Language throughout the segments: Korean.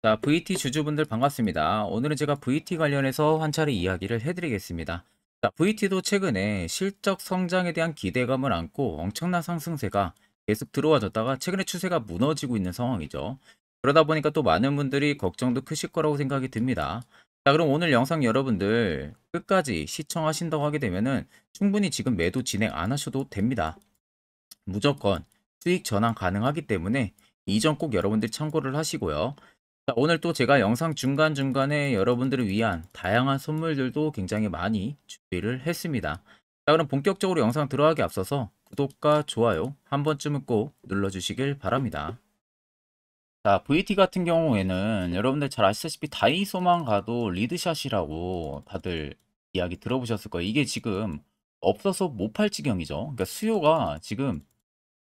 자, VT 주주분들 반갑습니다. 오늘은 제가 VT 관련해서 한 차례 이야기를 해드리겠습니다. 자, VT도 최근에 실적 성장에 대한 기대감을 안고 엄청난 상승세가 계속 들어와줬다가 최근에 추세가 무너지고 있는 상황이죠. 그러다 보니까 또 많은 분들이 걱정도 크실 거라고 생각이 듭니다. 자, 그럼 오늘 영상 여러분들 끝까지 시청하신다고 하게 되면은 충분히 지금 매도 진행 안 하셔도 됩니다. 무조건 수익 전환 가능하기 때문에 이 점 꼭 여러분들 참고를 하시고요. 자, 오늘 또 제가 영상 중간중간에 여러분들을 위한 다양한 선물들도 굉장히 많이 준비를 했습니다. 자, 그럼 본격적으로 영상 들어가기 앞서서 구독과 좋아요 한 번쯤은 꼭 눌러주시길 바랍니다. 자, VT 같은 경우에는 여러분들 잘 아시다시피 다이소만 가도 리드샷이라고 다들 이야기 들어보셨을 거예요. 이게 지금 없어서 못 팔 지경이죠. 그러니까 수요가 지금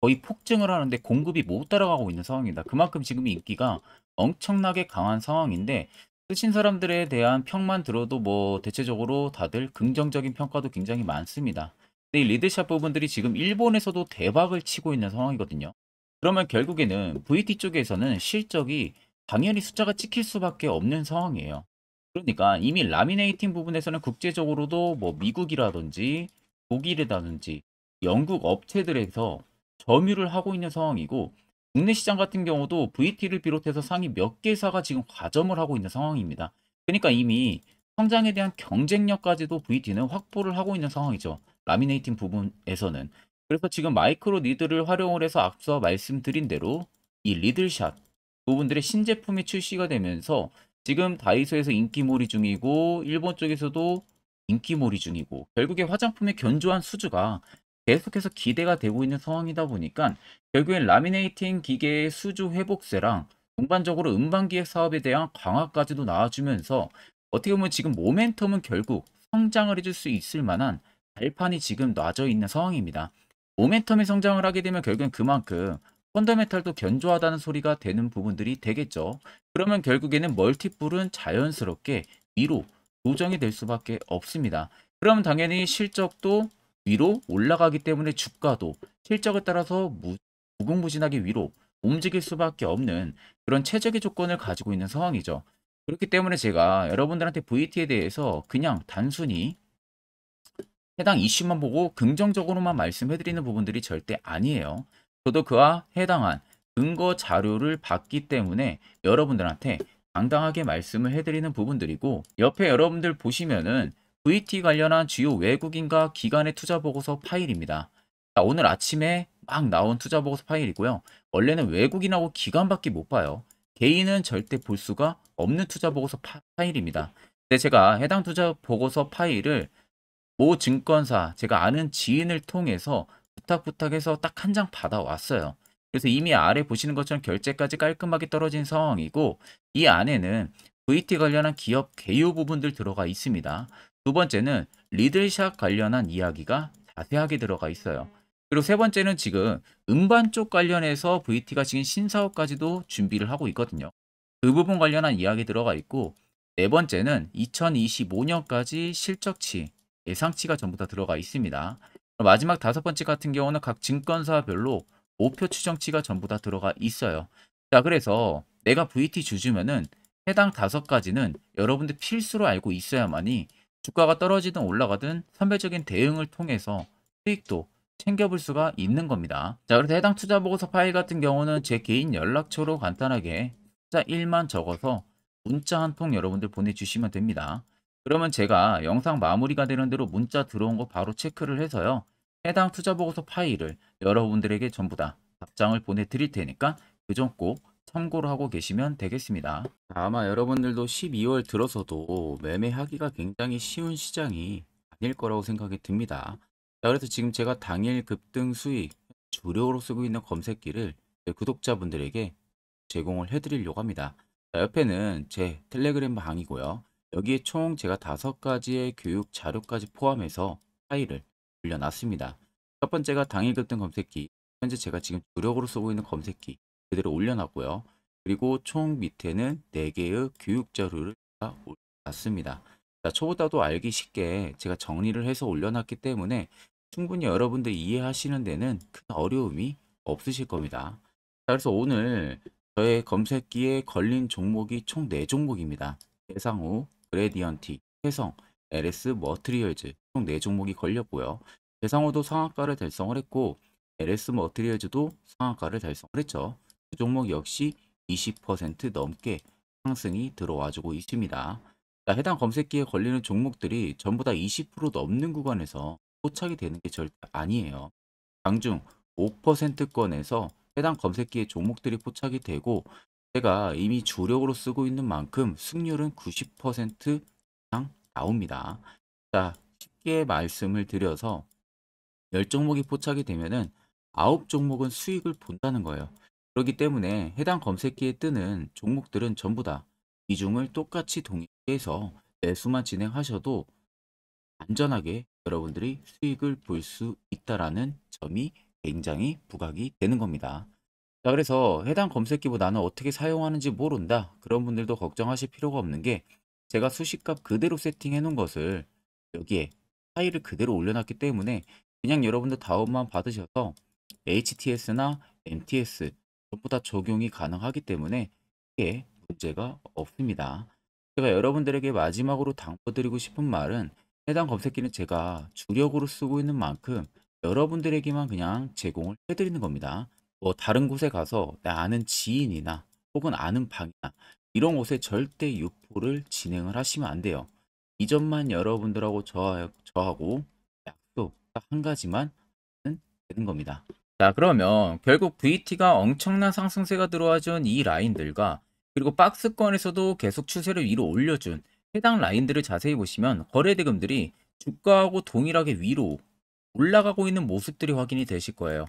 거의 폭증을 하는데 공급이 못 따라가고 있는 상황입니다. 그만큼 지금 인기가 엄청나게 강한 상황인데 쓰신 사람들에 대한 평만 들어도 뭐 대체적으로 다들 긍정적인 평가도 굉장히 많습니다. 근데 이 리드샷 부분들이 지금 일본에서도 대박을 치고 있는 상황이거든요. 그러면 결국에는 VT 쪽에서는 실적이 당연히 숫자가 찍힐 수밖에 없는 상황이에요. 그러니까 이미 라미네이팅 부분에서는 국제적으로도 뭐 미국이라든지 독일이라든지 영국 업체들에서 점유를 하고 있는 상황이고 국내 시장 같은 경우도 VT를 비롯해서 상위 몇 개사가 지금 과점을 하고 있는 상황입니다. 그러니까 이미 성장에 대한 경쟁력까지도 VT는 확보를 하고 있는 상황이죠. 라미네이팅 부분에서는. 그래서 지금 마이크로 니드를 활용을 해서 앞서 말씀드린 대로 이 리들샷 부분들의 신제품이 출시가 되면서 지금 다이소에서 인기몰이 중이고 일본 쪽에서도 인기몰이 중이고 결국에 화장품의 견조한 수주가 계속해서 기대가 되고 있는 상황이다 보니까 결국엔 라미네이팅 기계의 수주 회복세랑 동반적으로 음반기획 사업에 대한 강화까지도 나와주면서 어떻게 보면 지금 모멘텀은 결국 성장을 해줄 수 있을 만한 발판이 지금 놔져 있는 상황입니다. 모멘텀이 성장을 하게 되면 결국엔 그만큼 펀더멘탈도 견조하다는 소리가 되는 부분들이 되겠죠. 그러면 결국에는 멀티플은 자연스럽게 위로 조정이 될 수밖에 없습니다. 그러면 당연히 실적도 위로 올라가기 때문에 주가도 실적에 따라서 무궁무진하게 위로 움직일 수밖에 없는 그런 최적의 조건을 가지고 있는 상황이죠. 그렇기 때문에 제가 여러분들한테 VT에 대해서 그냥 단순히 해당 이슈만 보고 긍정적으로만 말씀해 드리는 부분들이 절대 아니에요. 저도 그와 해당한 근거 자료를 봤기 때문에 여러분들한테 당당하게 말씀을 해드리는 부분들이고 옆에 여러분들 보시면은 VT 관련한 주요 외국인과 기관의 투자 보고서 파일입니다. 자, 오늘 아침에 막 나온 투자 보고서 파일이고요. 원래는 외국인하고 기관밖에 못 봐요. 개인은 절대 볼 수가 없는 투자 보고서 파일입니다. 근데 제가 해당 투자 보고서 파일을 모 증권사 제가 아는 지인을 통해서 부탁해서 딱 한 장 받아왔어요. 그래서 이미 아래 보시는 것처럼 결제까지 깔끔하게 떨어진 상황이고 이 안에는 VT 관련한 기업 개요 부분들 들어가 있습니다. 두 번째는 리들샷 관련한 이야기가 자세하게 들어가 있어요. 그리고 세 번째는 지금 음반 쪽 관련해서 VT가 지금 신사업까지도 준비를 하고 있거든요. 그 부분 관련한 이야기 들어가 있고 네 번째는 2025년까지 실적치 예상치가 전부 다 들어가 있습니다. 마지막 다섯 번째 같은 경우는 각 증권사별로 목표 추정치가 전부 다 들어가 있어요. 자, 그래서 내가 VT 주주면은 해당 다섯 가지는 여러분들 필수로 알고 있어야만이 주가가 떨어지든 올라가든 선별적인 대응을 통해서 수익도 챙겨볼 수가 있는 겁니다. 자, 그래서 해당 투자 보고서 파일 같은 경우는 제 개인 연락처로 간단하게 숫자 1만 적어서 문자 한 통 여러분들 보내주시면 됩니다. 그러면 제가 영상 마무리가 되는 대로 문자 들어온 거 바로 체크를 해서요. 해당 투자 보고서 파일을 여러분들에게 전부 다 답장을 보내드릴 테니까 그 점 꼭 참고를 하고 계시면 되겠습니다. 아마 여러분들도 12월 들어서도 매매하기가 굉장히 쉬운 시장이 아닐 거라고 생각이 듭니다. 자, 그래서 지금 제가 당일 급등 수익 주력으로 쓰고 있는 검색기를 제 구독자분들에게 제공을 해드리려고 합니다. 자, 옆에는 제 텔레그램 방이고요. 여기에 총 제가 5가지의 교육 자료까지 포함해서 파일을 올려놨습니다. 첫 번째가 당일 급등 검색기. 현재 제가 지금 주력으로 쓰고 있는 검색기 그대로 올려놨고요. 그리고 총 밑에는 4개의 교육 자료를 올려놨습니다. 자, 초보다도 알기 쉽게 제가 정리를 해서 올려놨기 때문에 충분히 여러분들 이해하시는 데는 큰 어려움이 없으실 겁니다. 자, 그래서 오늘 저의 검색기에 걸린 종목이 총 4종목입니다. 대상호, 그레디언티, 해성, LS 머트리얼즈 총 4종목이 걸렸고요. 대상호도 상한가를 달성을 했고 LS 머트리얼즈도 상한가를 달성을 했죠. 두 종목 역시 20% 넘게 상승이 들어와주고 있습니다. 자, 해당 검색기에 걸리는 종목들이 전부 다 20% 넘는 구간에서 포착이 되는 게 절대 아니에요. 장중 5%권에서 해당 검색기의 종목들이 포착이 되고 제가 이미 주력으로 쓰고 있는 만큼 승률은 90% 이상 나옵니다. 자, 쉽게 말씀을 드려서 10종목이 포착이 되면은 9종목은 수익을 본다는 거예요. 그렇기 때문에 해당 검색기에 뜨는 종목들은 전부 다 비중을 똑같이 동일해서 매수만 진행하셔도 안전하게 여러분들이 수익을 볼 수 있다라는 점이 굉장히 부각이 되는 겁니다. 자, 그래서 해당 검색기보 나는 어떻게 사용하는지 모른다. 그런 분들도 걱정하실 필요가 없는 게 제가 수식값 그대로 세팅해 놓은 것을 여기에 파일을 그대로 올려놨기 때문에 그냥 여러분들 다운만 받으셔서 HTS나 MTS 전부 다 적용이 가능하기 때문에 크게 문제가 없습니다. 제가 여러분들에게 마지막으로 당부드리고 싶은 말은 해당 검색기는 제가 주력으로 쓰고 있는 만큼 여러분들에게만 그냥 제공을 해드리는 겁니다. 뭐 다른 곳에 가서 내 아는 지인이나 혹은 아는 방이나 이런 곳에 절대 유포를 진행을 하시면 안 돼요. 이 점만 여러분들하고 저하고 약속 딱 한 가지만 은 되는 겁니다. 자, 그러면 결국 VT가 엄청난 상승세가 들어와준 이 라인들과 그리고 박스권에서도 계속 추세를 위로 올려준 해당 라인들을 자세히 보시면 거래대금들이 주가하고 동일하게 위로 올라가고 있는 모습들이 확인이 되실 거예요.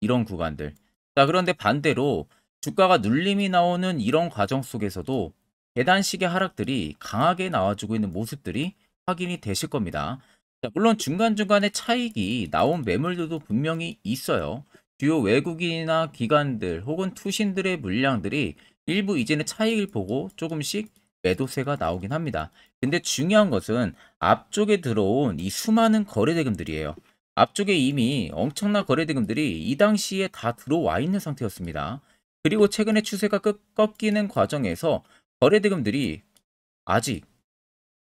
이런 구간들. 자, 그런데 반대로 주가가 눌림이 나오는 이런 과정 속에서도 계단식의 하락들이 강하게 나와주고 있는 모습들이 확인이 되실 겁니다. 자, 물론 중간중간에 차익이 나온 매물들도 분명히 있어요. 주요 외국인이나 기관들 혹은 투신들의 물량들이 일부 이제는 차익을 보고 조금씩 매도세가 나오긴 합니다. 근데 중요한 것은 앞쪽에 들어온 이 수많은 거래대금들이에요. 앞쪽에 이미 엄청난 거래대금들이 이 당시에 다 들어와 있는 상태였습니다. 그리고 최근에 추세가 꺾이는 과정에서 거래대금들이 아직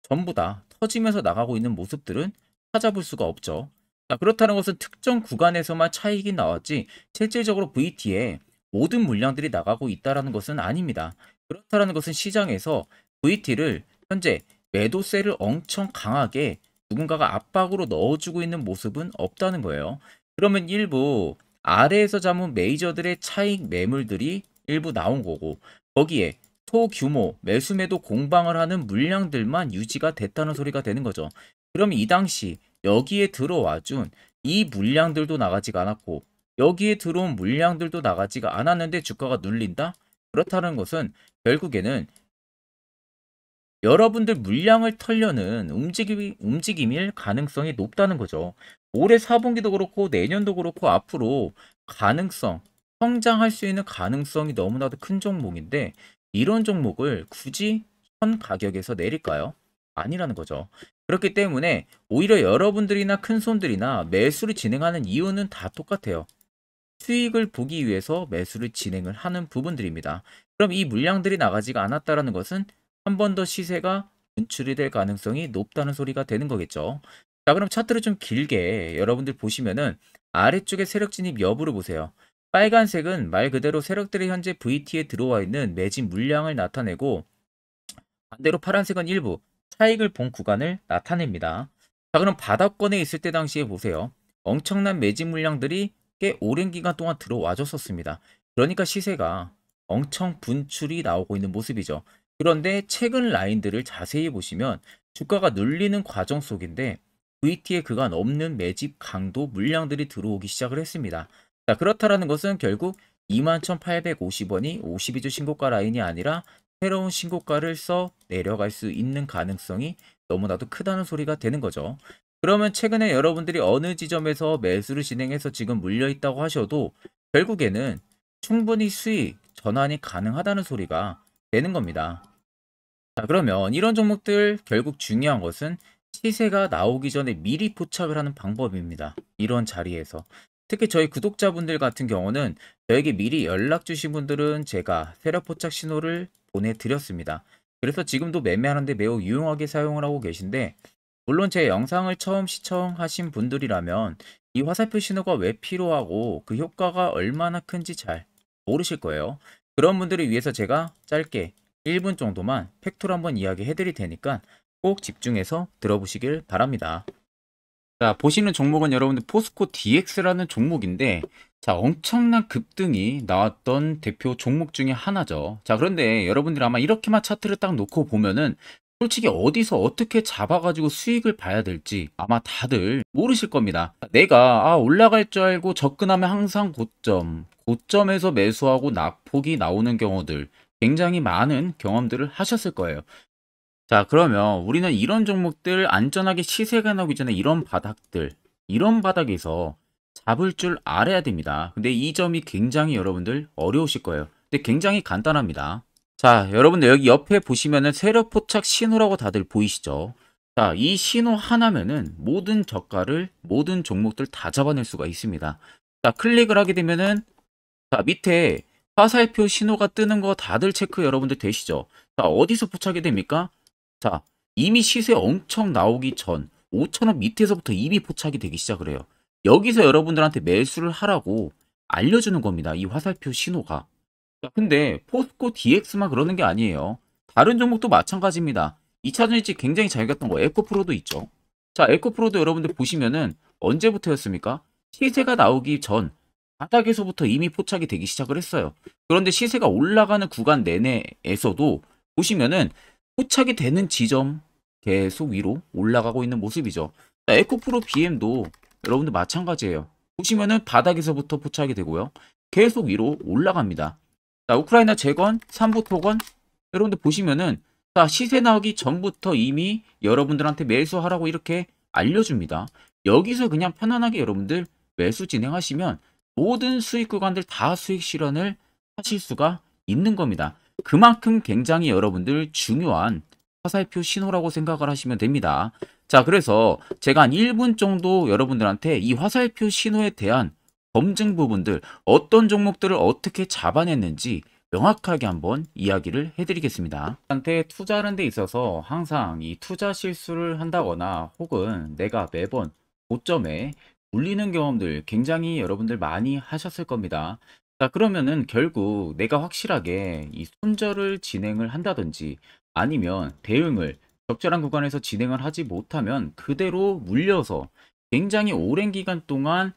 전부 다 터지면서 나가고 있는 모습들은 찾아볼 수가 없죠. 자, 그렇다는 것은 특정 구간에서만 차익이 나왔지 실질적으로 VT에 모든 물량들이 나가고 있다는 것은 아닙니다. 그렇다는 것은 시장에서 VT를 현재 매도세를 엄청 강하게 누군가가 압박으로 넣어주고 있는 모습은 없다는 거예요. 그러면 일부 아래에서 잡은 메이저들의 차익 매물들이 일부 나온 거고 거기에 소규모 매수매도 공방을 하는 물량들만 유지가 됐다는 소리가 되는 거죠. 그럼 이 당시 여기에 들어와준 이 물량들도 나가지가 않았고 여기에 들어온 물량들도 나가지가 않았는데 주가가 눌린다? 그렇다는 것은 결국에는 여러분들 물량을 털려는 움직임일 가능성이 높다는 거죠. 올해 4분기도 그렇고 내년도 그렇고 앞으로 가능성, 성장할 수 있는 가능성이 너무나도 큰 종목인데 이런 종목을 굳이 현 가격에서 내릴까요? 아니라는 거죠. 그렇기 때문에 오히려 여러분들이나 큰 손들이나 매수를 진행하는 이유는 다 똑같아요. 수익을 보기 위해서 매수를 진행을 하는 부분들입니다. 그럼 이 물량들이 나가지가 않았다라는 것은 한 번 더 시세가 분출이 될 가능성이 높다는 소리가 되는 거겠죠. 자, 그럼 차트를 좀 길게 여러분들 보시면은 아래쪽에 세력 진입 여부를 보세요. 빨간색은 말 그대로 세력들이 현재 VT에 들어와 있는 매집 물량을 나타내고 반대로 파란색은 일부 차익을 본 구간을 나타냅니다. 자, 그럼 바닥권에 있을 때 당시에 보세요. 엄청난 매집 물량들이 꽤 오랜 기간 동안 들어와 줬었습니다. 그러니까 시세가 엄청 분출이 나오고 있는 모습이죠. 그런데 최근 라인들을 자세히 보시면 주가가 눌리는 과정 속인데 VT에 그간 없는 매집 강도 물량들이 들어오기 시작을 했습니다. 자, 그렇다라는 것은 결국 21,850원이 52주 신고가 라인이 아니라 새로운 신고가를 써 내려갈 수 있는 가능성이 너무나도 크다는 소리가 되는 거죠. 그러면 최근에 여러분들이 어느 지점에서 매수를 진행해서 지금 물려 있다고 하셔도 결국에는 충분히 수익 전환이 가능하다는 소리가 되는 겁니다. 자, 그러면 이런 종목들 결국 중요한 것은 시세가 나오기 전에 미리 포착을 하는 방법입니다. 이런 자리에서. 특히 저희 구독자분들 같은 경우는 저에게 미리 연락 주신 분들은 제가 세력 포착 신호를 보내드렸습니다. 그래서 지금도 매매하는데 매우 유용하게 사용을 하고 계신데, 물론 제 영상을 처음 시청하신 분들이라면 이 화살표 신호가 왜 필요하고 그 효과가 얼마나 큰지 잘 모르실 거예요. 그런 분들을 위해서 제가 짧게 1분 정도만 팩토로 한번 이야기해 드릴 테니까 꼭 집중해서 들어보시길 바랍니다. 자, 보시는 종목은 여러분들 포스코 DX라는 종목인데, 자, 엄청난 급등이 나왔던 대표 종목 중에 하나죠. 자, 그런데 여러분들 아마 이렇게만 차트를 딱 놓고 보면은 솔직히 어디서 어떻게 잡아가지고 수익을 봐야 될지 아마 다들 모르실 겁니다. 내가 올라갈 줄 알고 접근하면 항상 고점에서 매수하고 낙폭이 나오는 경우들 굉장히 많은 경험들을 하셨을 거예요. 자, 그러면 우리는 이런 종목들 안전하게 시세가 나오기 전에 이런 바닥에서 잡을 줄 알아야 됩니다. 근데 이 점이 굉장히 여러분들 어려우실 거예요. 근데 굉장히 간단합니다. 자, 여러분들 여기 옆에 보시면은 세력 포착 신호라고 다들 보이시죠? 자, 이 신호 하나면은 모든 저가를, 모든 종목들 다 잡아낼 수가 있습니다. 자, 클릭을 하게 되면은, 자, 밑에 화살표 신호가 뜨는 거 다들 체크 여러분들 되시죠? 자, 어디서 포착이 됩니까? 자, 이미 시세 엄청 나오기 전 5,000원 밑에서부터 이미 포착이 되기 시작을 해요. 여기서 여러분들한테 매수를 하라고 알려주는 겁니다. 이 화살표 신호가. 자, 근데 포스코 DX만 그러는 게 아니에요. 다른 종목도 마찬가지입니다. 2차전 일찍 굉장히 잘 갔던 거 에코프로도 있죠. 자, 에코프로도 여러분들 보시면은 언제부터였습니까? 시세가 나오기 전 바닥에서부터 이미 포착이 되기 시작을 했어요. 그런데 시세가 올라가는 구간 내내에서도 보시면은 포착이 되는 지점 계속 위로 올라가고 있는 모습이죠. 자, 에코프로 BM도 여러분들 마찬가지예요. 보시면은 바닥에서부터 포착이 되고요. 계속 위로 올라갑니다. 자, 우크라이나 재건, 삼부 토건 여러분들 보시면은 자, 시세 나오기 전부터 이미 여러분들한테 매수하라고 이렇게 알려줍니다. 여기서 그냥 편안하게 여러분들 매수 진행하시면 모든 수익 구간들 다 수익 실현을 하실 수가 있는 겁니다. 그만큼 굉장히 여러분들 중요한 화살표 신호라고 생각을 하시면 됩니다. 자, 그래서 제가 한 1분 정도 여러분들한테 이 화살표 신호에 대한 검증 부분들, 어떤 종목들을 어떻게 잡아냈는지 명확하게 한번 이야기를 해드리겠습니다. 한테 투자하는 데 있어서 항상 이 투자 실수를 한다거나 혹은 내가 매번 고점에 물리는 경험들 굉장히 여러분들 많이 하셨을 겁니다. 자, 그러면은 결국 내가 확실하게 이 손절을 진행을 한다든지 아니면 대응을 적절한 구간에서 진행을 하지 못하면 그대로 물려서 굉장히 오랜 기간 동안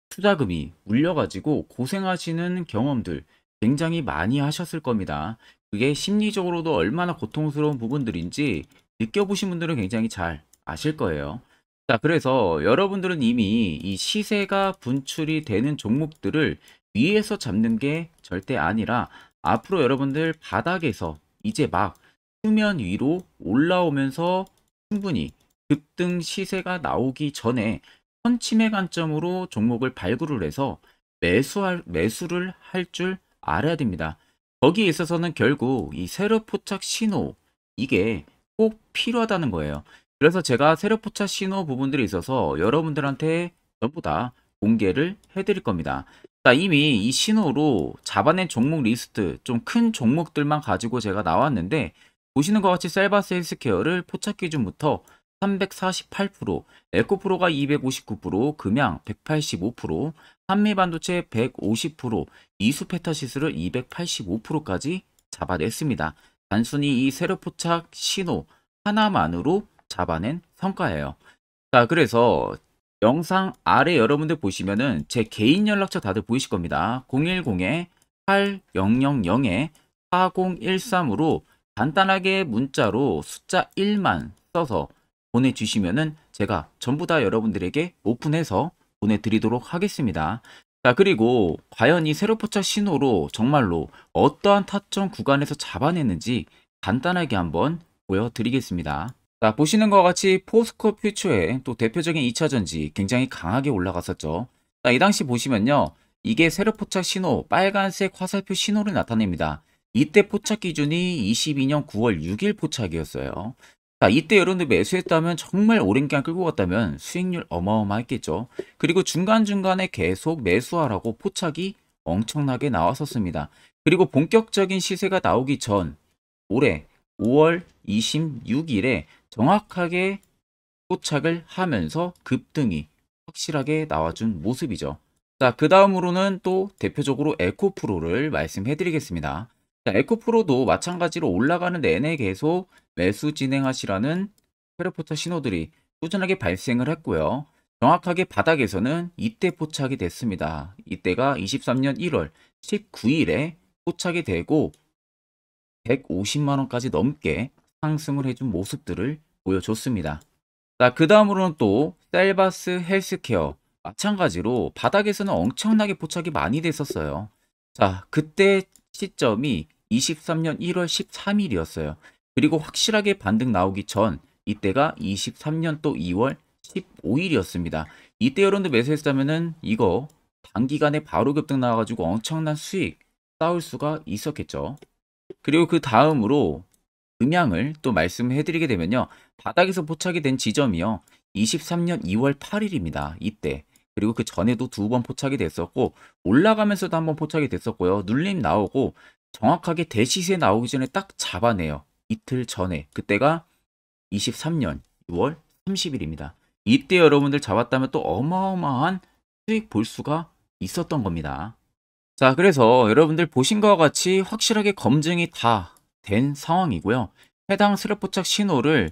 투자금이 물려가지고 고생하시는 경험들 굉장히 많이 하셨을 겁니다. 그게 심리적으로도 얼마나 고통스러운 부분들인지 느껴보신 분들은 굉장히 잘 아실 거예요. 자, 그래서 여러분들은 이미 이 시세가 분출이 되는 종목들을 위에서 잡는 게 절대 아니라 앞으로 여러분들 바닥에서 이제 막 수면 위로 올라오면서 충분히 급등 시세가 나오기 전에 선침해 관점으로 종목을 발굴을 해서 매수를 할 줄 알아야 됩니다. 거기에 있어서는 결국 이 세력 포착 신호 이게 꼭 필요하다는 거예요. 그래서 제가 세력 포착 신호 부분들이 있어서 여러분들한테 전부 다 공개를 해드릴 겁니다. 자, 이미 이 신호로 잡아낸 종목 리스트 좀 큰 종목들만 가지고 제가 나왔는데 보시는 것 같이 셀바스 헬스케어를 포착 기준부터 348%, 에코프로가 259%, 금양 185%, 한미반도체 150%, 이수페타시스를 285%까지 잡아냈습니다. 단순히 이 세력 포착 신호 하나만으로 잡아낸 성과예요. 자, 그래서 영상 아래 여러분들 보시면은 제 개인 연락처 다들 보이실 겁니다. 010-8000-4013으로 간단하게 문자로 숫자 1만 써서 보내주시면은 제가 전부 다 여러분들에게 오픈해서 보내드리도록 하겠습니다. 자, 그리고 과연 이 세력 포착 신호로 정말로 어떠한 타점 구간에서 잡아냈는지 간단하게 한번 보여드리겠습니다. 자, 보시는 것 같이 포스코 퓨처의 또 대표적인 2차전지 굉장히 강하게 올라갔었죠. 자, 이 당시 보시면요. 이게 세력 포착 신호, 빨간색 화살표 신호를 나타냅니다. 이때 포착 기준이 22년 9월 6일 포착이었어요. 자, 이때 여러분들 매수했다면 정말 오랜 기간 끌고 갔다면 수익률 어마어마했겠죠. 그리고 중간중간에 계속 매수하라고 포착이 엄청나게 나왔었습니다. 그리고 본격적인 시세가 나오기 전 올해 5월 26일에 정확하게 포착을 하면서 급등이 확실하게 나와준 모습이죠. 자, 그 다음으로는 또 대표적으로 에코프로를 말씀해 드리겠습니다. 자, 에코프로도 마찬가지로 올라가는 내내 계속 매수 진행하시라는 페르포터 신호들이 꾸준하게 발생을 했고요. 정확하게 바닥에서는 이때 포착이 됐습니다. 이때가 23년 1월 19일에 포착이 되고 150만원까지 넘게 상승을 해준 모습들을 보여줬습니다. 자, 그 다음으로는 또 셀바스 헬스케어 마찬가지로 바닥에서는 엄청나게 포착이 많이 됐었어요. 자, 그때 시점이 23년 1월 13일이었어요. 그리고 확실하게 반등 나오기 전 이때가 23년 또 2월 15일이었습니다. 이때 여러분들 매수했다면은 이거 단기간에 바로 급등 나와가지고 엄청난 수익 쌓을 수가 있었겠죠. 그리고 그 다음으로 음향을 또 말씀해 드리게 되면요. 바닥에서 포착이 된 지점이요. 23년 2월 8일입니다. 이때. 그리고 그 전에도 두 번 포착이 됐었고 올라가면서도 한번 포착이 됐었고요. 눌림 나오고 정확하게 대시세 나오기 전에 딱 잡아내요. 이틀 전에. 그때가 23년 6월 30일입니다. 이때 여러분들 잡았다면 또 어마어마한 수익 볼 수가 있었던 겁니다. 자, 그래서 여러분들 보신 것과 같이 확실하게 검증이 다 된 상황이고요. 해당 스랩포착 신호를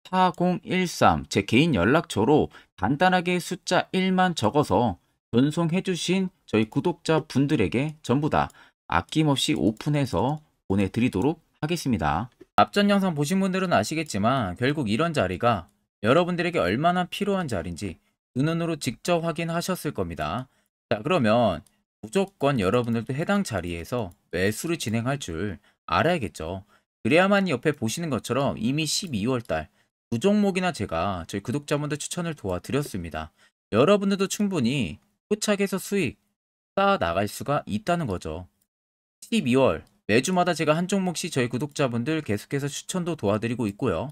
010-8000-4013 제 개인 연락처로 간단하게 숫자 1만 적어서 전송해 주신 저희 구독자 분들에게 전부 다 아낌없이 오픈해서 보내드리도록 하겠습니다. 앞전 영상 보신 분들은 아시겠지만 결국 이런 자리가 여러분들에게 얼마나 필요한 자리인지 두 눈으로 직접 확인하셨을 겁니다. 자, 그러면 무조건 여러분들도 해당 자리에서 매수를 진행할 줄 알아야겠죠. 그래야만 옆에 보시는 것처럼 이미 12월달 두 종목이나 제가 저희 구독자분들 추천을 도와드렸습니다. 여러분들도 충분히 포착해서 수익 쌓아 나갈 수가 있다는 거죠. 12월 매주마다 제가 한 종목씩 저희 구독자분들 계속해서 추천도 도와드리고 있고요.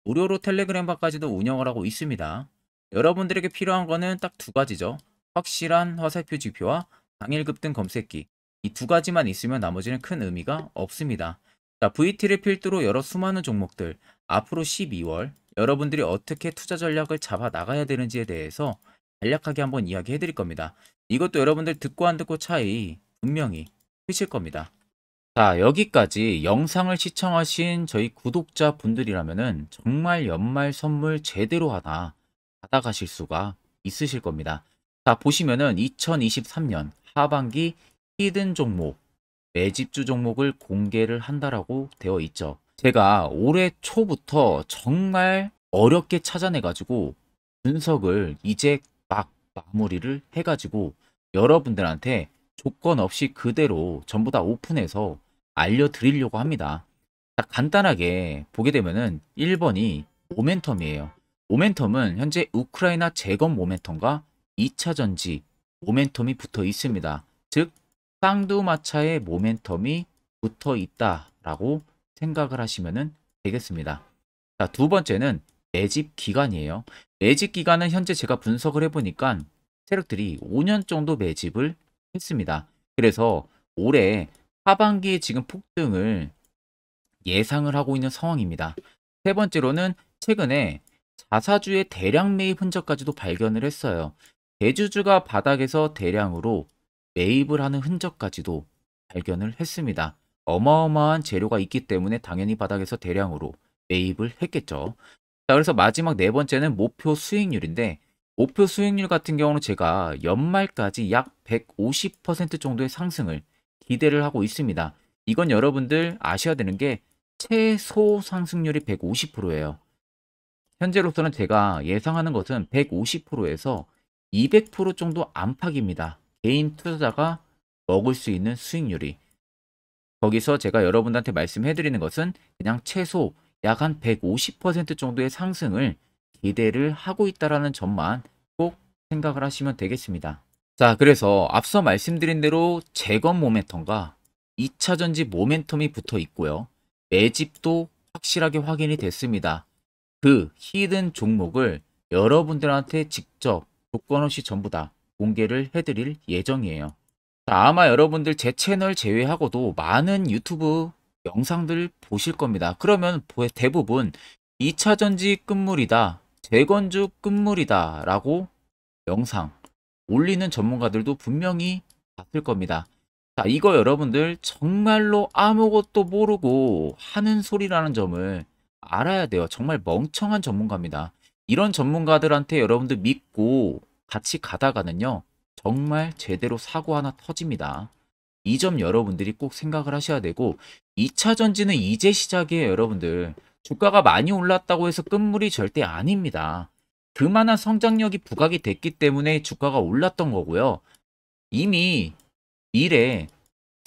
무료로 텔레그램방까지도 운영을 하고 있습니다. 여러분들에게 필요한 거는 딱 두 가지죠. 확실한 화살표 지표와 당일 급등 검색기. 이 두 가지만 있으면 나머지는 큰 의미가 없습니다. 자, VT를 필두로 여러 수많은 종목들, 앞으로 12월 여러분들이 어떻게 투자 전략을 잡아 나가야 되는지에 대해서 간략하게 한번 이야기해 드릴 겁니다. 이것도 여러분들 듣고 안 듣고 차이 분명히 크실 겁니다. 자, 여기까지 영상을 시청하신 저희 구독자 분들이라면은 정말 연말 선물 제대로 하나 받아가실 수가 있으실 겁니다. 자, 보시면은 2023년 하반기 히든 종목, 매집주 종목을 공개를 한다라고 되어 있죠. 제가 올해 초부터 정말 어렵게 찾아내가지고 분석을 이제 막 마무리를 해가지고 여러분들한테 조건 없이 그대로 전부 다 오픈해서 알려드리려고 합니다. 자, 간단하게 보게 되면은 1번이 모멘텀이에요. 모멘텀은 현재 우크라이나 재건 모멘텀과 2차 전지 모멘텀이 붙어 있습니다. 즉 쌍두마차의 모멘텀이 붙어 있다라고 생각을 하시면 되겠습니다. 자, 두 번째는 매집 기간이에요. 매집 기간은 현재 제가 분석을 해보니까 세력들이 5년 정도 매집을 했습니다. 그래서 올해 하반기에 지금 폭등을 예상을 하고 있는 상황입니다. 세 번째로는 최근에 자사주의 대량 매입 흔적까지도 발견을 했어요. 대주주가 바닥에서 대량으로 매입을 하는 흔적까지도 발견을 했습니다. 어마어마한 재료가 있기 때문에 당연히 바닥에서 대량으로 매입을 했겠죠. 자, 그래서 마지막 네 번째는 목표 수익률인데 목표 수익률 같은 경우는 제가 연말까지 약 150% 정도의 상승을 기대를 하고 있습니다. 이건 여러분들 아셔야 되는 게 최소 상승률이 150%예요. 현재로서는 제가 예상하는 것은 150%에서 200% 정도 안팎입니다. 개인 투자자가 먹을 수 있는 수익률이. 거기서 제가 여러분들한테 말씀해 드리는 것은 그냥 최소 약 한 150% 정도의 상승을 기대를 하고 있다는 점만 꼭 생각을 하시면 되겠습니다. 자, 그래서 앞서 말씀드린 대로 재건 모멘텀과 2차 전지 모멘텀이 붙어 있고요. 매집도 확실하게 확인이 됐습니다. 그 히든 종목을 여러분들한테 직접 조건 없이 전부 다 공개를 해드릴 예정이에요. 자, 아마 여러분들 제 채널 제외하고도 많은 유튜브 영상들 보실 겁니다. 그러면 대부분 2차전지 끝물이다, 재건주 끝물이다 라고 영상 올리는 전문가들도 분명히 봤을 겁니다. 자, 이거 여러분들 정말로 아무것도 모르고 하는 소리라는 점을 알아야 돼요. 정말 멍청한 전문가입니다. 이런 전문가들한테 여러분들 믿고 같이 가다가는요, 정말 제대로 사고 하나 터집니다. 이 점 여러분들이 꼭 생각을 하셔야 되고, 2차 전지는 이제 시작이에요, 여러분들. 주가가 많이 올랐다고 해서 끝물이 절대 아닙니다. 그만한 성장력이 부각이 됐기 때문에 주가가 올랐던 거고요. 이미 미래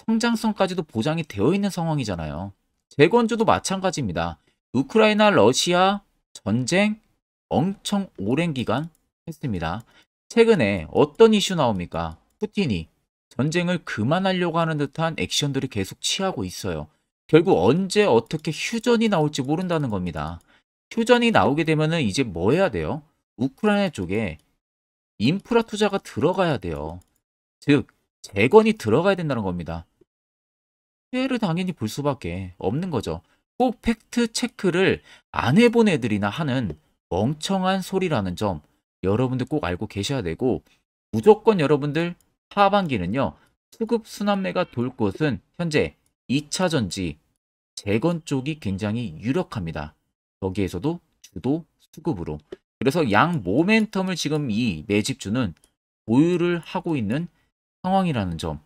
성장성까지도 보장이 되어 있는 상황이잖아요. 재건주도 마찬가지입니다. 우크라이나 러시아 전쟁 엄청 오랜 기간 했습니다. 최근에 어떤 이슈 나옵니까? 푸틴이 전쟁을 그만하려고 하는 듯한 액션들을 계속 취하고 있어요. 결국 언제 어떻게 휴전이 나올지 모른다는 겁니다. 휴전이 나오게 되면은 이제 뭐 해야 돼요? 우크라이나 쪽에 인프라 투자가 들어가야 돼요. 즉, 재건이 들어가야 된다는 겁니다. 피해를 당연히 볼 수밖에 없는 거죠. 꼭 팩트 체크를 안 해본 애들이나 하는 멍청한 소리라는 점 여러분들 꼭 알고 계셔야 되고, 무조건 여러분들 하반기는요, 수급 순환매가 돌 곳은 현재 2차 전지 재건 쪽이 굉장히 유력합니다. 거기에서도 주도 수급으로. 그래서 양 모멘텀을 지금 이 매집주는 보유를 하고 있는 상황이라는 점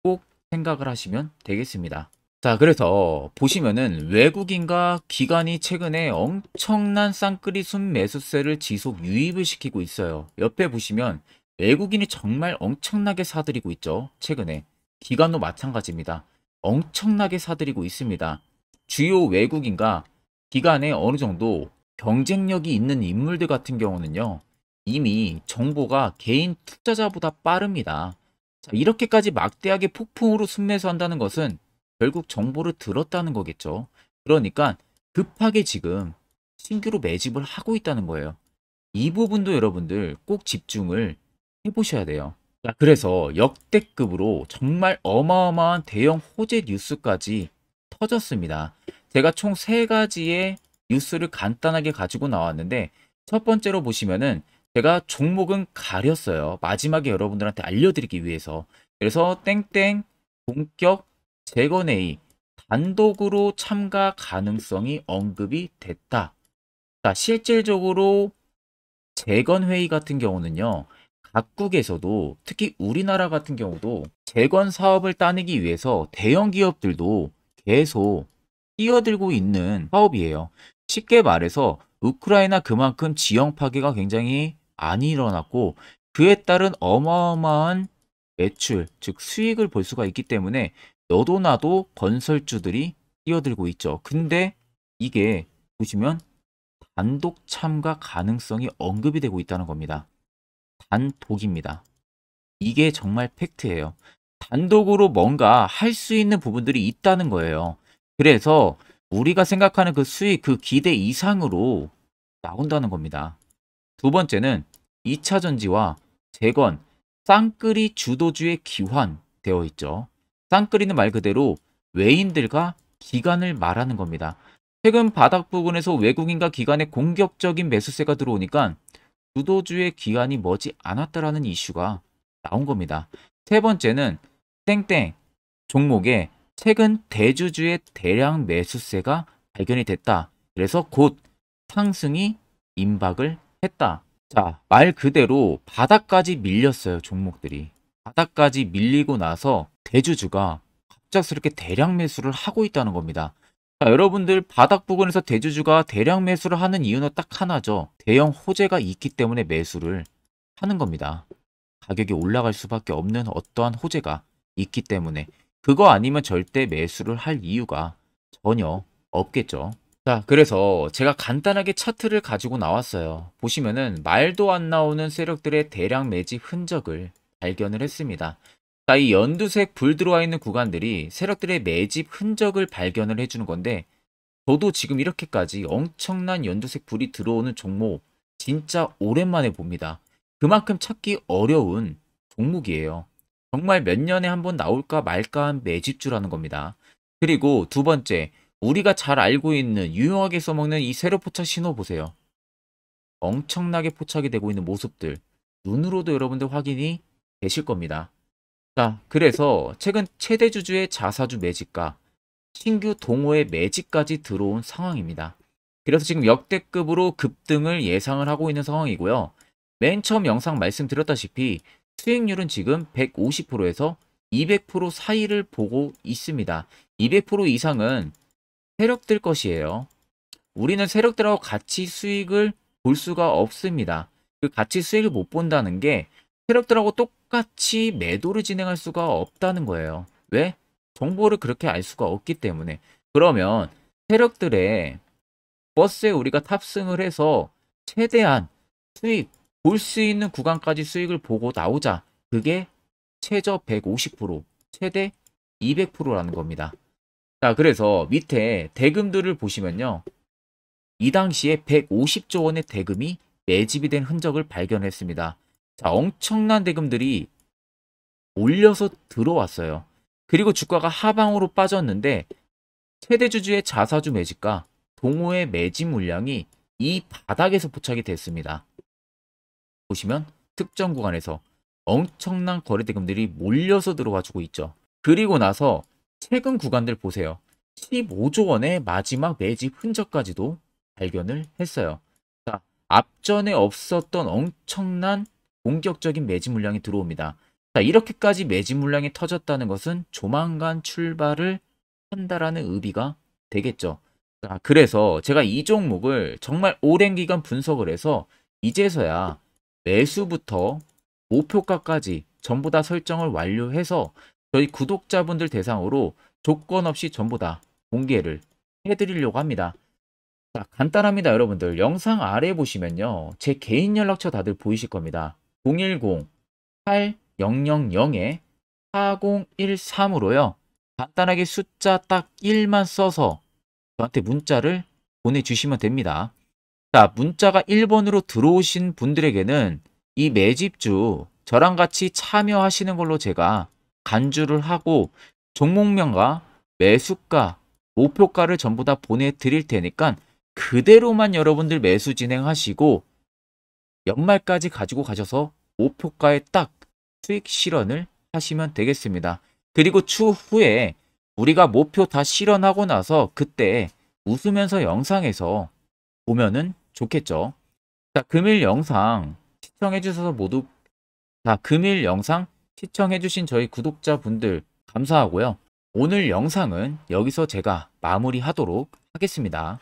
꼭 생각을 하시면 되겠습니다. 자, 그래서 보시면은 외국인과 기관이 최근에 엄청난 쌍끌이 순매수세를 지속 유입을 시키고 있어요. 옆에 보시면 외국인이 정말 엄청나게 사들이고 있죠. 최근에 기관도 마찬가지입니다. 엄청나게 사들이고 있습니다. 주요 외국인과 기관에 어느 정도 경쟁력이 있는 인물들 같은 경우는요, 이미 정보가 개인 투자자보다 빠릅니다. 자, 이렇게까지 막대하게 폭풍으로 순매수한다는 것은 결국 정보를 들었다는 거겠죠. 그러니까 급하게 지금 신규로 매집을 하고 있다는 거예요. 이 부분도 여러분들 꼭 집중을 해보셔야 돼요. 자, 그래서 역대급으로 정말 어마어마한 대형 호재 뉴스까지 터졌습니다. 제가 총 3가지의 뉴스를 간단하게 가지고 나왔는데, 첫 번째로 보시면은 제가 종목은 가렸어요. 마지막에 여러분들한테 알려드리기 위해서. 그래서 땡땡 본격 재건회의 단독으로 참가 가능성이 언급이 됐다. 자, 실질적으로 재건회의 같은 경우는요, 각국에서도 특히 우리나라 같은 경우도 재건 사업을 따내기 위해서 대형 기업들도 계속 뛰어들고 있는 사업이에요. 쉽게 말해서 우크라이나 그만큼 지형 파괴가 굉장히 많이 일어났고, 그에 따른 어마어마한 매출, 즉 수익을 볼 수가 있기 때문에 너도 나도 건설주들이 뛰어들고 있죠. 근데 이게 보시면 단독 참가 가능성이 언급이 되고 있다는 겁니다. 단독입니다. 이게 정말 팩트예요. 단독으로 뭔가 할 수 있는 부분들이 있다는 거예요. 그래서 우리가 생각하는 그 수익, 그 기대 이상으로 나온다는 겁니다. 두 번째는 2차 전지와 재건, 쌍끌이 주도주의 기환되어 있죠. 쌍끌이는 말 그대로 외인들과 기관을 말하는 겁니다. 최근 바닥 부근에서 외국인과 기관의 공격적인 매수세가 들어오니까 주도주의 기관이 머지 않았다라는 이슈가 나온 겁니다. 세 번째는 땡땡 종목에 최근 대주주의 대량 매수세가 발견이 됐다. 그래서 곧 상승이 임박을 했다. 자, 말 그대로 바닥까지 밀렸어요, 종목들이. 바닥까지 밀리고 나서 대주주가 갑작스럽게 대량 매수를 하고 있다는 겁니다. 자, 여러분들 바닥 부근에서 대주주가 대량 매수를 하는 이유는 딱 하나죠. 대형 호재가 있기 때문에 매수를 하는 겁니다. 가격이 올라갈 수밖에 없는 어떠한 호재가 있기 때문에. 그거 아니면 절대 매수를 할 이유가 전혀 없겠죠. 자, 그래서 제가 간단하게 차트를 가지고 나왔어요. 보시면은 말도 안 나오는 세력들의 대량 매집 흔적을 발견을 했습니다. 자, 이 연두색 불 들어와 있는 구간들이 세력들의 매집 흔적을 발견을 해주는 건데, 저도 지금 이렇게까지 엄청난 연두색 불이 들어오는 종목 진짜 오랜만에 봅니다. 그만큼 찾기 어려운 종목이에요. 정말 몇 년에 한 번 나올까 말까 한 매집주라는 겁니다. 그리고 두 번째, 우리가 잘 알고 있는 유용하게 써먹는 이 세로 포착 신호 보세요. 엄청나게 포착이 되고 있는 모습들 눈으로도 여러분들 확인이 되실 겁니다. 자, 그래서 최근 최대 주주의 자사주 매집과 신규 동호회 매집까지 들어온 상황입니다. 그래서 지금 역대급으로 급등을 예상을 하고 있는 상황이고요. 맨 처음 영상 말씀드렸다시피 수익률은 지금 150%에서 200% 사이를 보고 있습니다. 200% 이상은 세력들 것이에요. 우리는 세력들하고 같이 수익을 볼 수가 없습니다. 그 같이 수익을 못 본다는 게 세력들하고 똑같이 매도를 진행할 수가 없다는 거예요. 왜? 정보를 그렇게 알 수가 없기 때문에. 그러면 세력들의 버스에 우리가 탑승을 해서 최대한 수익 볼 수 있는 구간까지 수익을 보고 나오자. 그게 최저 150%, 최대 200%라는 겁니다. 자, 그래서 밑에 대금들을 보시면요. 이 당시에 150조 원의 대금이 매집이 된 흔적을 발견했습니다. 자, 엄청난 대금들이 올려서 들어왔어요. 그리고 주가가 하방으로 빠졌는데 최대 주주의 자사주 매집과 동호회 매집 물량이 이 바닥에서 포착이 됐습니다. 보시면 특정 구간에서 엄청난 거래 대금들이 몰려서 들어와 주고 있죠. 그리고 나서 최근 구간들 보세요. 15조 원의 마지막 매집 흔적까지도 발견을 했어요. 자, 앞전에 없었던 엄청난 공격적인 매집 물량이 들어옵니다. 자, 이렇게까지 매집 물량이 터졌다는 것은 조만간 출발을 한다라는 의미가 되겠죠. 자, 그래서 제가 이 종목을 정말 오랜 기간 분석을 해서 이제서야 매수부터 목표가까지 전부 다 설정을 완료해서 저희 구독자분들 대상으로 조건 없이 전부 다 공개를 해드리려고 합니다. 자, 간단합니다, 여러분들. 영상 아래 보시면요. 제 개인 연락처 다들 보이실 겁니다. 010-8100-4013으로요. 간단하게 숫자 딱 1만 써서 저한테 문자를 보내주시면 됩니다. 자, 문자가 1번으로 들어오신 분들에게는 이 매집주 저랑 같이 참여하시는 걸로 제가 간주를 하고 종목명과 매수가, 목표가를 전부 다 보내드릴 테니까 그대로만 여러분들 매수 진행하시고 연말까지 가지고 가셔서 목표가에 딱 수익 실현을 하시면 되겠습니다. 그리고 추후에 우리가 목표 다 실현하고 나서 그때 웃으면서 영상에서 보면은 좋겠죠. 자, 금일 영상 시청해주셔서 모두 금일 영상 시청해주신 저희 구독자분들 감사하고요. 오늘 영상은 여기서 제가 마무리하도록 하겠습니다.